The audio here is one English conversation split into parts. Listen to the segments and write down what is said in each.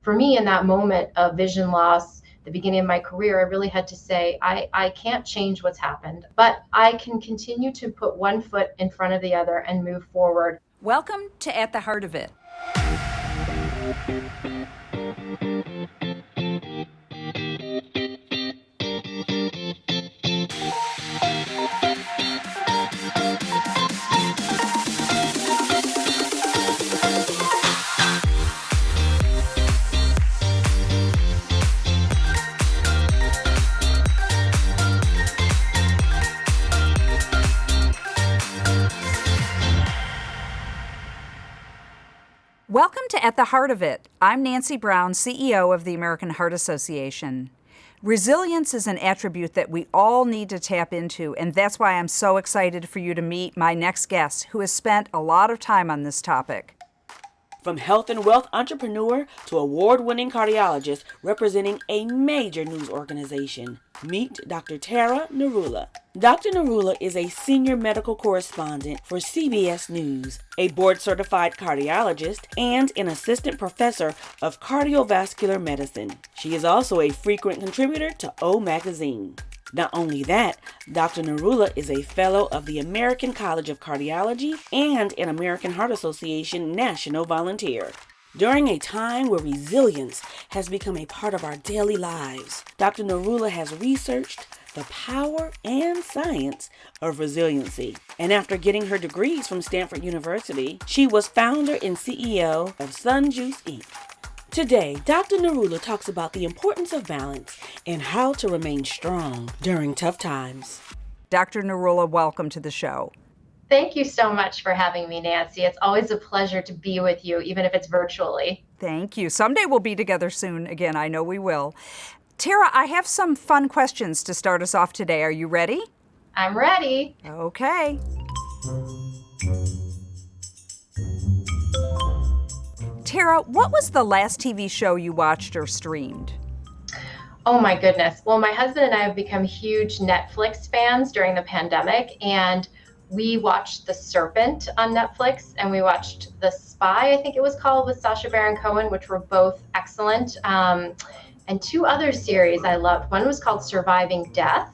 for me, in that moment of vision loss, the beginning of my career, I really had to say, I can't change what's happened, but I can continue to put one foot in front of the other and move forward. Welcome to At the Heart of It. Welcome to At the Heart of It. I'm Nancy Brown, CEO of the American Heart Association. Resilience is an attribute that we all need to tap into, and that's why I'm so excited for you to meet my next guest, who has spent a lot of time on this topic. From health and wealth entrepreneur to award-winning cardiologist representing a major news organization, meet Dr. Tara Narula. Dr. Narula is a senior medical correspondent for CBS News, a board-certified cardiologist, and an assistant professor of cardiovascular medicine. She is also a frequent contributor to O Magazine. Not only that, Dr. Narula is a fellow of the American College of Cardiology and an American Heart Association National Volunteer. During a time where resilience has become a part of our daily lives, Dr. Narula has researched the power and science of resiliency. And after getting her degrees from Stanford University, she was founder and CEO of SunJuice Inc. Today, Dr. Narula talks about the importance of balance and how to remain strong during tough times. Dr. Narula, welcome to the show. Thank you so much for having me, Nancy. It's always a pleasure to be with you, even if it's virtually. Thank you. Someday we'll be together soon again. I know we will. Tara, I have some fun questions to start us off today. Are you ready? I'm ready. Okay. Tara, what was the last TV show you watched or streamed? Oh my goodness. Well, my husband and I have become huge Netflix fans during the pandemic, and we watched The Serpent on Netflix, and we watched The Spy, I think it was called, with Sacha Baron Cohen, which were both excellent. And two other series I loved. One was called Surviving Death,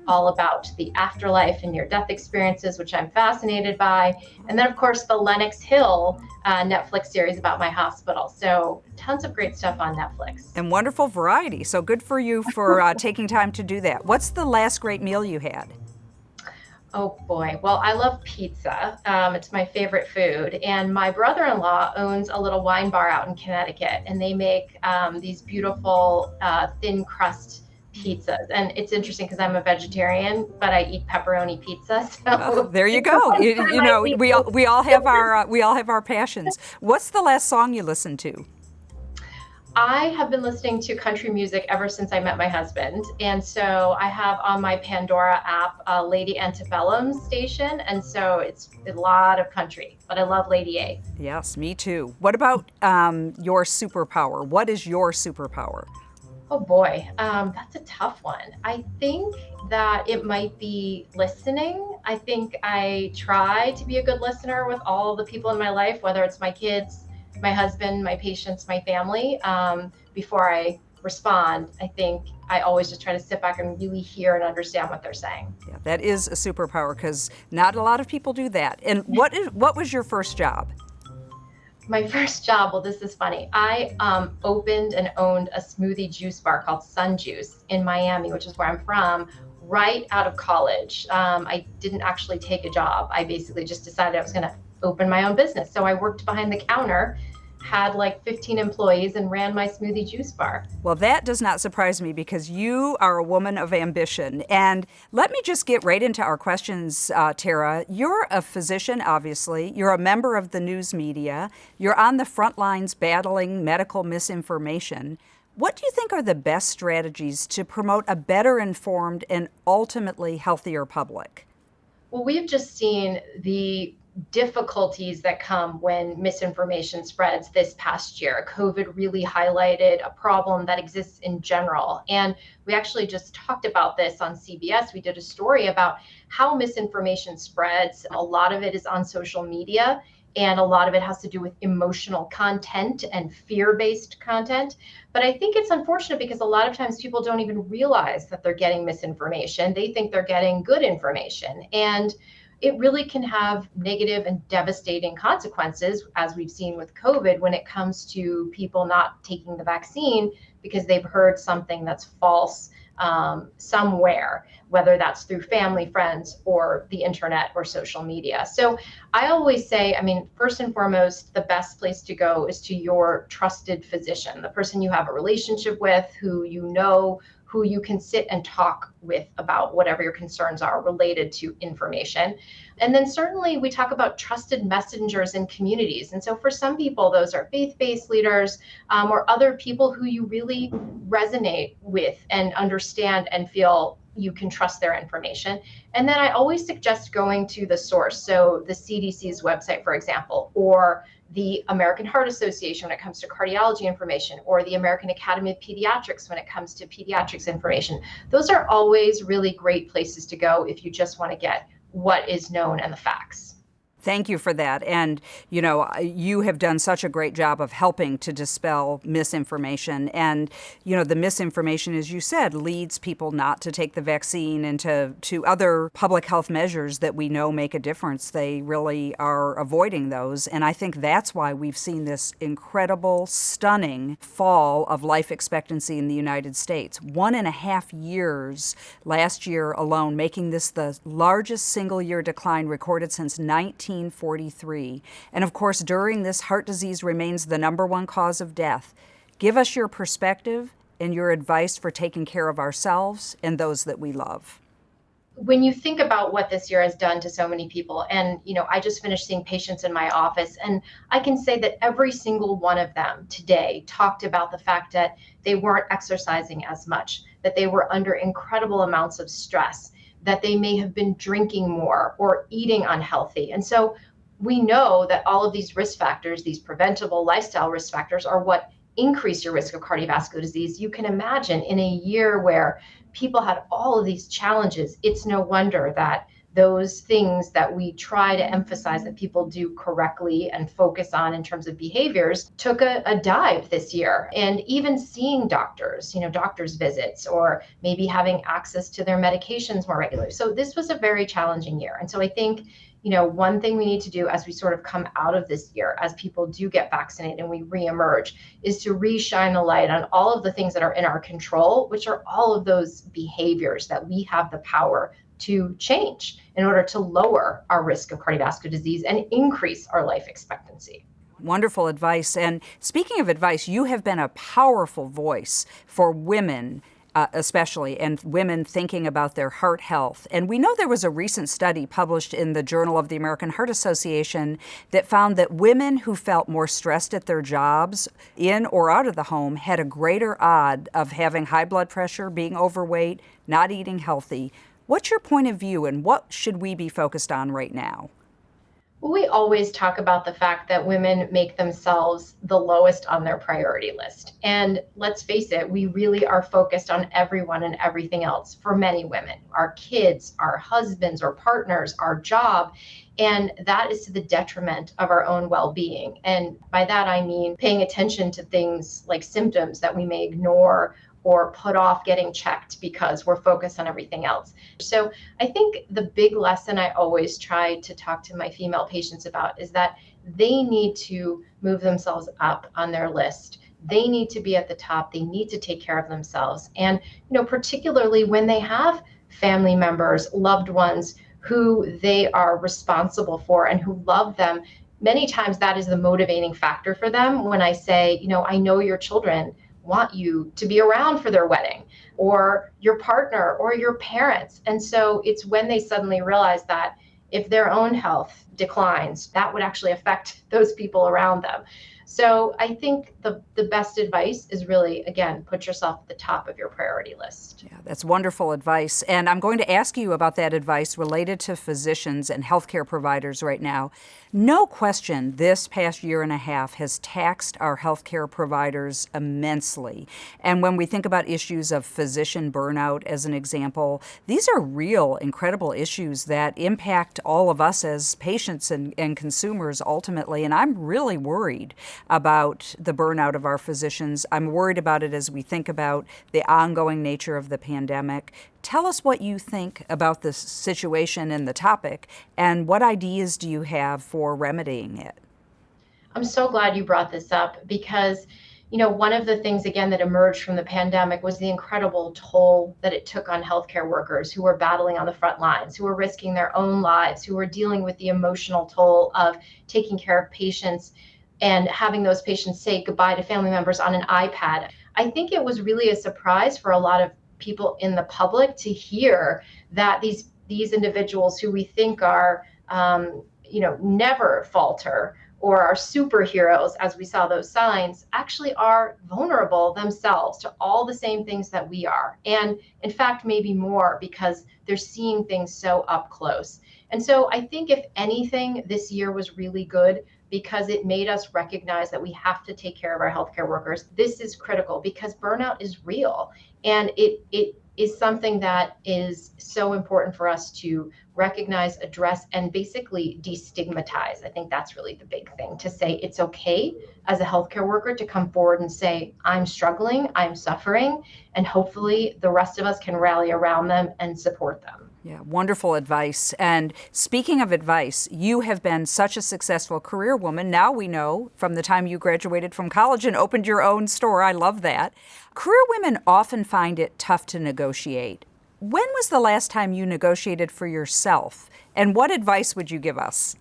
all about the afterlife and near-death experiences, which I'm fascinated by. And then, of course, the Lenox Hill Netflix series about my hospital. So tons of great stuff on Netflix. And wonderful variety. So good for you for taking time to do that. What's the last great meal you had? Oh boy. Well, I love pizza. It's my favorite food. And my brother-in-law owns a little wine bar out in Connecticut, and they make these beautiful thin crust pizzas. And it's interesting because I'm a vegetarian, but I eat pepperoni pizza. So there you go. You know, we all have our passions. What's the last song you listened to? I have been listening to country music ever since I met my husband. And so I have on my Pandora app Lady Antebellum's station. And so it's a lot of country, but I love Lady A. Yes, me too. What about your superpower? What is your superpower? Oh boy, that's a tough one. I think that it might be listening. I think I try to be a good listener with all the people in my life, whether it's my kids, my husband, my patients, my family. Before I respond, I think I always just try to sit back and really hear and understand what they're saying. Yeah, that is a superpower because not a lot of people do that. And what was your first job? My first job, well, this is funny. I opened and owned a smoothie juice bar called SunJuice in Miami, which is where I'm from, right out of college. I didn't actually take a job. I basically just decided I was going to open my own business. So I worked behind the counter, had like 15 employees, and ran my smoothie juice bar. Well, that does not surprise me because you are a woman of ambition. And let me just get right into our questions, Tara. You're a physician, obviously. You're a member of the news media. You're on the front lines battling medical misinformation. What do you think are the best strategies to promote a better informed and ultimately healthier public? Well, we've just seen the difficulties that come when misinformation spreads this past year. COVID really highlighted a problem that exists in general. And we actually just talked about this on CBS. We did a story about how misinformation spreads. A lot of it is on social media. And a lot of it has to do with emotional content and fear-based content. But I think it's unfortunate because a lot of times people don't even realize that they're getting misinformation. They think they're getting good information. And it really can have negative and devastating consequences, as we've seen with COVID, when it comes to people not taking the vaccine because they've heard something that's false somewhere, whether that's through family, friends, or the internet or social media. So I always say, I mean, first and foremost, the best place to go is to your trusted physician, the person you have a relationship with, who you know, who you can sit and talk with about whatever your concerns are related to information. And then certainly we talk about trusted messengers in communities. And so for some people, those are faith-based leaders or other people who you really resonate with and understand and feel you can trust their information. And then I always suggest going to the source. So the CDC's website, for example, or the American Heart Association when it comes to cardiology information, or the American Academy of Pediatrics when it comes to pediatrics information. Those are always really great places to go if you just want to get what is known and the facts. Thank you for that. And, you know, you have done such a great job of helping to dispel misinformation. And, you know, the misinformation, as you said, leads people not to take the vaccine and to other public health measures that we know make a difference. They really are avoiding those. And I think that's why we've seen this incredible, stunning fall of life expectancy in the United States. 1.5 years last year alone, making this the largest single-year decline recorded since 1943. And of course, during this, heart disease remains the #1 cause of death. Give us your perspective and your advice for taking care of ourselves and those that we love. When you think about what this year has done to so many people, and you know, I just finished seeing patients in my office, and I can say that every single one of them today talked about the fact that they weren't exercising as much, that they were under incredible amounts of stress, that they may have been drinking more or eating unhealthy. And so we know that all of these risk factors, these preventable lifestyle risk factors, are what increase your risk of cardiovascular disease. You can imagine in a year where people had all of these challenges, it's no wonder that those things that we try to emphasize that people do correctly and focus on in terms of behaviors took a dive this year. And even seeing doctors, you know, doctors' visits, or maybe having access to their medications more regularly. So this was a very challenging year. And so I think, you know, one thing we need to do as we sort of come out of this year, as people do get vaccinated and we reemerge, is to re-shine a light on all of the things that are in our control, which are all of those behaviors that we have the power to change in order to lower our risk of cardiovascular disease and increase our life expectancy. Wonderful advice. And speaking of advice, you have been a powerful voice for women, especially, and women thinking about their heart health. And we know there was a recent study published in the Journal of the American Heart Association that found that women who felt more stressed at their jobs, in or out of the home, had a greater odd of having high blood pressure, being overweight, not eating healthy. What's your point of view, and what should we be focused on right now? Well, we always talk about the fact that women make themselves the lowest on their priority list. And let's face it, we really are focused on everyone and everything else for many women, our kids, our husbands or partners, our job. And that is to the detriment of our own well-being. And by that, I mean paying attention to things like symptoms that we may ignore or put off getting checked because we're focused on everything else. So I think the big lesson I always try to talk to my female patients about is that they need to move themselves up on their list. They need to be at the top. They need to take care of themselves. And, you know, particularly when they have family members, loved ones who they are responsible for and who love them, many times that is the motivating factor for them. When I say, you know, I know your children want you to be around for their wedding, or your partner or your parents. And so it's when they suddenly realize that if their own health declines, that would actually affect those people around them. So I think the best advice is really, again, put yourself at the top of your priority list. Yeah, that's wonderful advice. And I'm going to ask you about that advice related to physicians and healthcare providers right now. No question, this past year and a half has taxed our healthcare providers immensely. And when we think about issues of physician burnout, as an example, these are real, incredible issues that impact all of us as patients and consumers ultimately. And I'm really worried about the burnout of our physicians. I'm worried about it as we think about the ongoing nature of the pandemic. Tell us what you think about this situation and the topic, and what ideas do you have for remedying it? I'm so glad you brought this up because, one of the things again that emerged from the pandemic was the incredible toll that it took on healthcare workers who were battling on the front lines, who were risking their own lives, who were dealing with the emotional toll of taking care of patients and having those patients say goodbye to family members on an iPad. I think it was really a surprise for a lot of people in the public to hear that these individuals who we think are never falter or are superheroes, as we saw those signs, actually are vulnerable themselves to all the same things that we are. And in fact, maybe more because they're seeing things so up close. And so I think if anything, this year was really good because it made us recognize that we have to take care of our healthcare workers. This is critical because burnout is real. And it is something that is so important for us to recognize, address, and basically destigmatize. I think that's really the big thing, to say it's okay as a healthcare worker to come forward and say, I'm struggling, I'm suffering, and hopefully the rest of us can rally around them and support them. Yeah, wonderful advice. And speaking of advice, you have been such a successful career woman. Now we know from the time you graduated from college and opened your own store. I love that. Career women often find it tough to negotiate. When was the last time you negotiated for yourself? And what advice would you give us?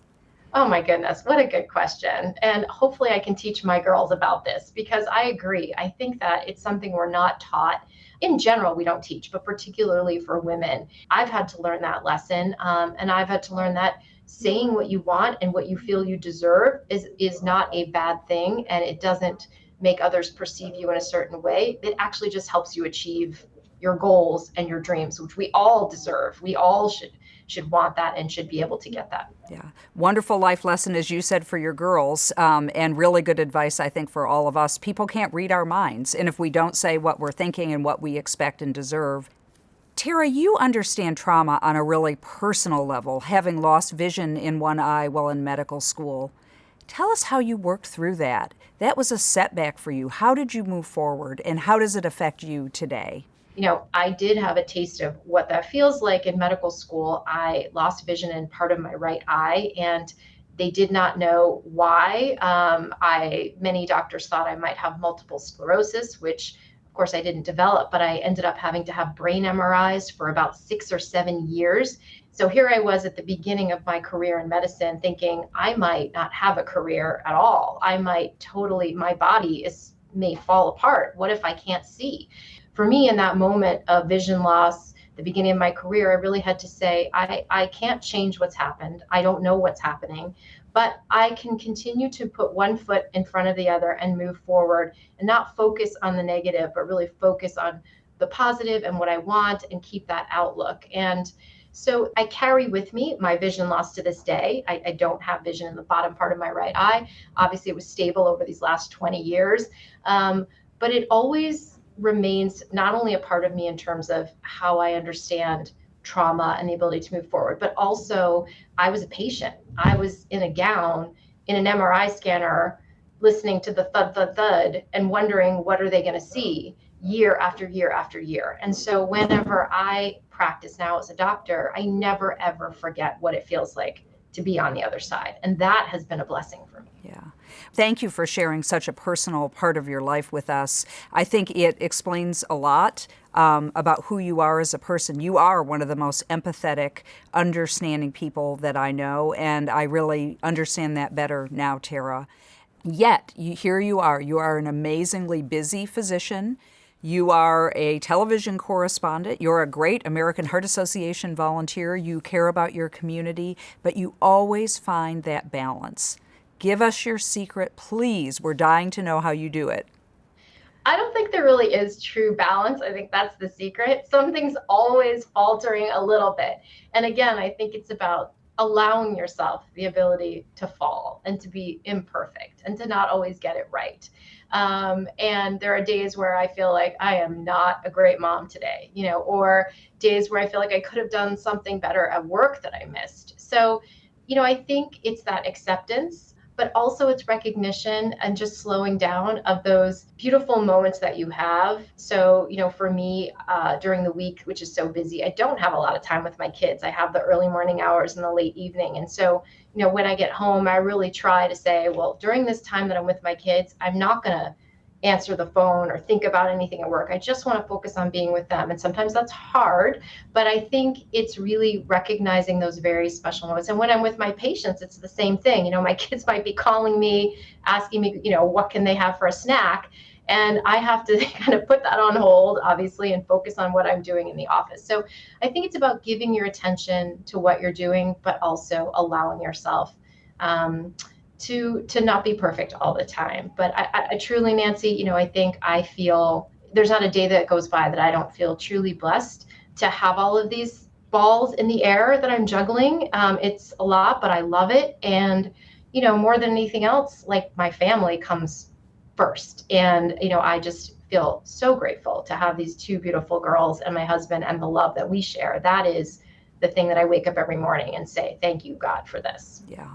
Oh my goodness, what a good question. And hopefully I can teach my girls about this because I agree. I think that it's something we're not taught. In general, we don't teach, but particularly for women. I've had to learn that lesson. And I've had to learn that saying what you want and what you feel you deserve is not a bad thing. And it doesn't make others perceive you in a certain way. It actually just helps you achieve your goals and your dreams, which we all deserve. We all should want that and should be able to get that. Yeah. Wonderful life lesson, as you said, for your girls, and really good advice, I think, for all of us. People can't read our minds. And if we don't say what we're thinking and what we expect and deserve. Tara, you understand trauma on a really personal level, having lost vision in one eye while in medical school. Tell us how you worked through that. That was a setback for you. How did you move forward, and how does it affect you today? I did have a taste of what that feels like in medical school. I lost vision in part of my right eye, and they did not know why. Many doctors thought I might have multiple sclerosis, which of course I didn't develop, but I ended up having to have brain MRIs for about 6 or 7 years. So here I was at the beginning of my career in medicine thinking I might not have a career at all. My body may fall apart. What if I can't see? For me, in that moment of vision loss, the beginning of my career, I really had to say, I can't change what's happened. I don't know what's happening, but I can continue to put one foot in front of the other and move forward and not focus on the negative, but really focus on the positive and what I want and keep that outlook. And so I carry with me my vision loss to this day. I don't have vision in the bottom part of my right eye. Obviously, it was stable over these last 20 years, but it always remains not only a part of me in terms of how I understand trauma and the ability to move forward, but also I was a patient. I was in a gown in an MRI scanner, listening to the thud, thud, thud, and wondering what are they going to see year after year after year. And so whenever I practice now as a doctor, I never, ever forget what it feels like to be on the other side. And that has been a blessing for me. Yeah. Thank you for sharing such a personal part of your life with us. I think it explains a lot about who you are as a person. You are one of the most empathetic, understanding people that I know, and I really understand that better now, Tara. Yet, here you are. You are an amazingly busy physician. You are a television correspondent. You're a great American Heart Association volunteer. You care about your community, but you always find that balance. Give us your secret, please. We're dying to know how you do it. I don't think there really is true balance. I think that's the secret. Something's always faltering a little bit. And again, I think it's about allowing yourself the ability to fall and to be imperfect and to not always get it right. And there are days where I feel like I am not a great mom today, or days where I feel like I could have done something better at work that I missed. So, I think it's that acceptance, but also it's recognition and just slowing down of those beautiful moments that you have. So, for me, during the week, which is so busy, I don't have a lot of time with my kids. I have the early morning hours and the late evening. And so, when I get home, I really try to say, well, during this time that I'm with my kids, I'm not going to answer the phone or think about anything at work. I just want to focus on being with them. And sometimes that's hard, but I think it's really recognizing those very special moments. And when I'm with my patients, it's the same thing. My kids might be calling me, asking me, what can they have for a snack? And I have to kind of put that on hold, obviously, and focus on what I'm doing in the office. So I think it's about giving your attention to what you're doing, but also allowing yourself to not be perfect all the time. But I truly, Nancy, I feel there's not a day that goes by that I don't feel truly blessed to have all of these balls in the air that I'm juggling. It's a lot, but I love it. And, more than anything else, like my family comes first. And, I just feel so grateful to have these two beautiful girls and my husband and the love that we share. That is the thing that I wake up every morning and say, thank you, God, for this. Yeah,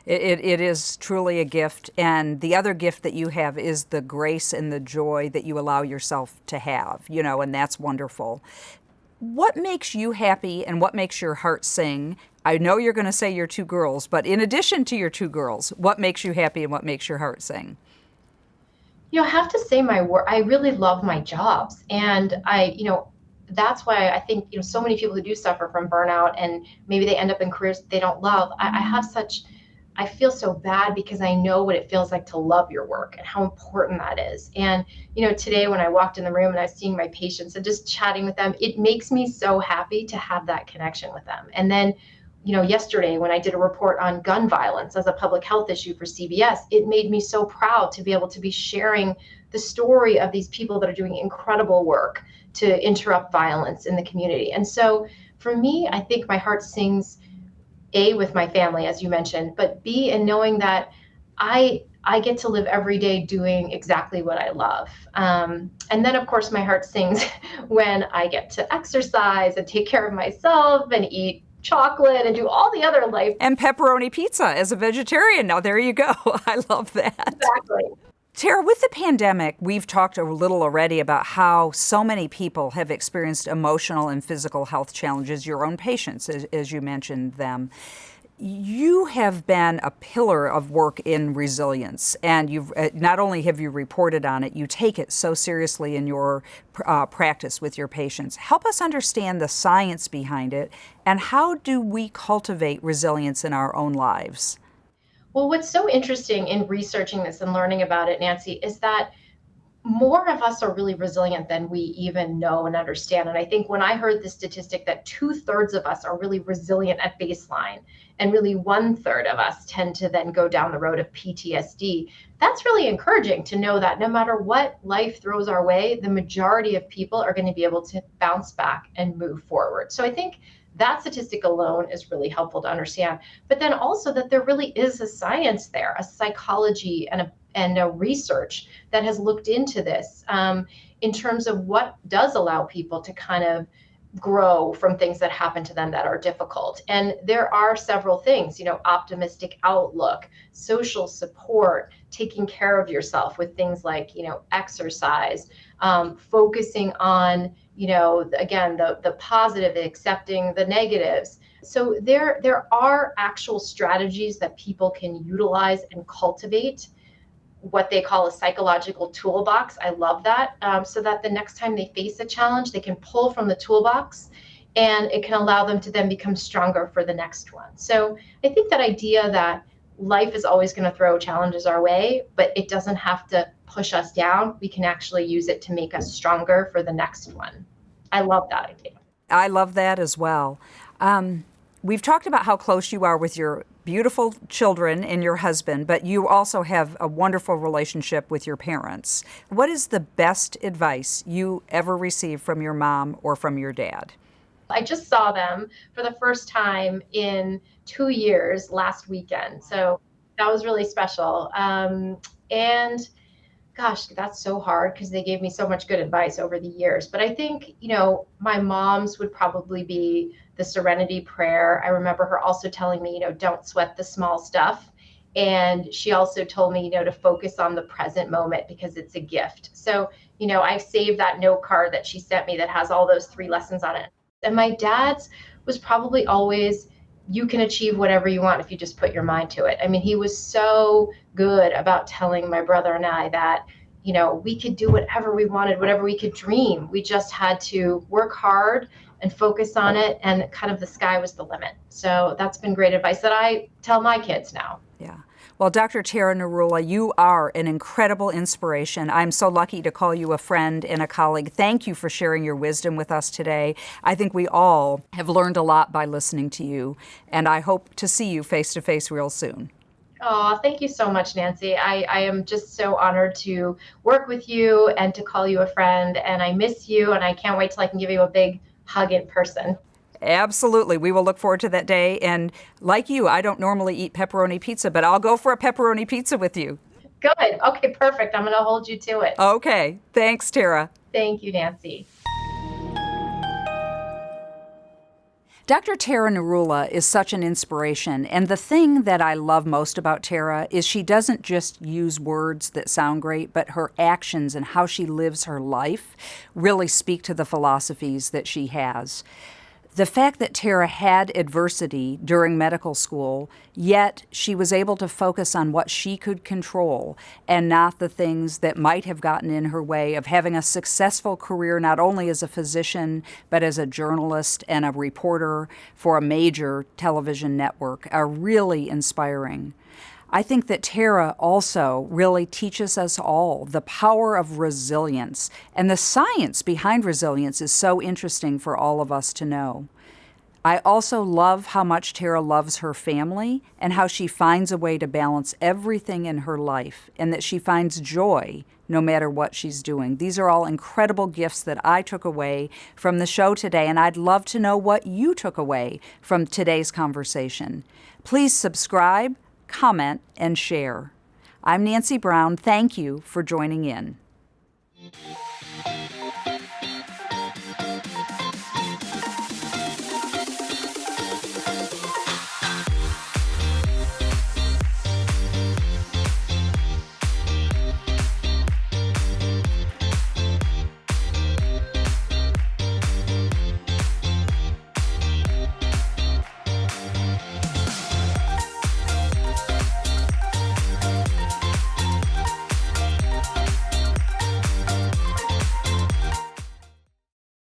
it is truly a gift. And the other gift that you have is the grace and the joy that you allow yourself to have, and that's wonderful. What makes you happy and what makes your heart sing? I know you're going to say your two girls, but in addition to your two girls, what makes you happy and what makes your heart sing? I have to say my work, I really love my jobs. And that's why I think, so many people who do suffer from burnout and maybe they end up in careers they don't love. I feel so bad because I know what it feels like to love your work and how important that is. And, today when I walked in the room and I was seeing my patients and just chatting with them, it makes me so happy to have that connection with them. And then, yesterday when I did a report on gun violence as a public health issue for CBS, it made me so proud to be able to be sharing the story of these people that are doing incredible work to interrupt violence in the community. And so for me, I think my heart sings A, with my family, as you mentioned, but B, in knowing that I get to live every day doing exactly what I love. And then, of course, my heart sings when I get to exercise and take care of myself and eat chocolate and do all the other life. And pepperoni pizza as a vegetarian. Now, there you go. I love that. Exactly. Tara, with the pandemic, we've talked a little already about how so many people have experienced emotional and physical health challenges, your own patients, as you mentioned them. You have been a pillar of work in resilience, and you've not only have you reported on it, you take it so seriously in your practice with your patients. Help us understand the science behind it, and how do we cultivate resilience in our own lives? Well, what's so interesting in researching this and learning about it, Nancy, is that more of us are really resilient than we even know and understand. And I think when I heard the statistic that 2/3 of us are really resilient at baseline, and really 1/3 of us tend to then go down the road of PTSD, that's really encouraging to know that no matter what life throws our way, the majority of people are going to be able to bounce back and move forward. So I think that statistic alone is really helpful to understand. But then also that there really is a science there, a psychology and a research that has looked into this in terms of what does allow people to kind of grow from things that happen to them that are difficult. And there are several things, optimistic outlook, social support, taking care of yourself with things like, exercise, focusing on, again, the positive, accepting the negatives. So there are actual strategies that people can utilize and cultivate, what they call a psychological toolbox. I love that. So that the next time they face a challenge, they can pull from the toolbox and it can allow them to then become stronger for the next one. So I think that idea that life is always going to throw challenges our way, but it doesn't have to push us down. We can actually use it to make us stronger for the next one. I love that idea. I love that as well. We've talked about how close you are with your beautiful children and your husband, but you also have a wonderful relationship with your parents. What is the best advice you ever received from your mom or from your dad? I just saw them for the first time in 2 years last weekend. So that was really special. And gosh, that's so hard because they gave me so much good advice over the years. But I think, my mom's would probably be the Serenity Prayer. I remember her also telling me, don't sweat the small stuff. And she also told me, to focus on the present moment because it's a gift. So, I saved that note card that she sent me that has all those 3 lessons on it. And my dad's was probably always, you can achieve whatever you want if you just put your mind to it. I mean, he was so good about telling my brother and I that, we could do whatever we wanted, whatever we could dream. We just had to work hard and focus on it, and kind of the sky was the limit. So that's been great advice that I tell my kids now. Yeah. Well, Dr. Tara Narula, you are an incredible inspiration. I'm so lucky to call you a friend and a colleague. Thank you for sharing your wisdom with us today. I think we all have learned a lot by listening to you, and I hope to see you face to face real soon. Oh, thank you so much, Nancy. I am just so honored to work with you and to call you a friend, and I miss you, and I can't wait till I can give you a big hug in person. Absolutely. We will look forward to that day. And like you, I don't normally eat pepperoni pizza, but I'll go for a pepperoni pizza with you. Good. Okay, perfect. I'm going to hold you to it. Okay. Thanks, Tara. Thank you, Nancy. Dr. Tara Narula is such an inspiration, and the thing that I love most about Tara is she doesn't just use words that sound great, but her actions and how she lives her life really speak to the philosophies that she has. The fact that Tara had adversity during medical school, yet she was able to focus on what she could control and not the things that might have gotten in her way of having a successful career not only as a physician, but as a journalist and a reporter for a major television network, are really inspiring. I think that Tara also really teaches us all the power of resilience, and the science behind resilience is so interesting for all of us to know. I also love how much Tara loves her family and how she finds a way to balance everything in her life, and that she finds joy no matter what she's doing. These are all incredible gifts that I took away from the show today, and I'd love to know what you took away from today's conversation. Please subscribe, comment, and share. I'm Nancy Brown. Thank you for joining in.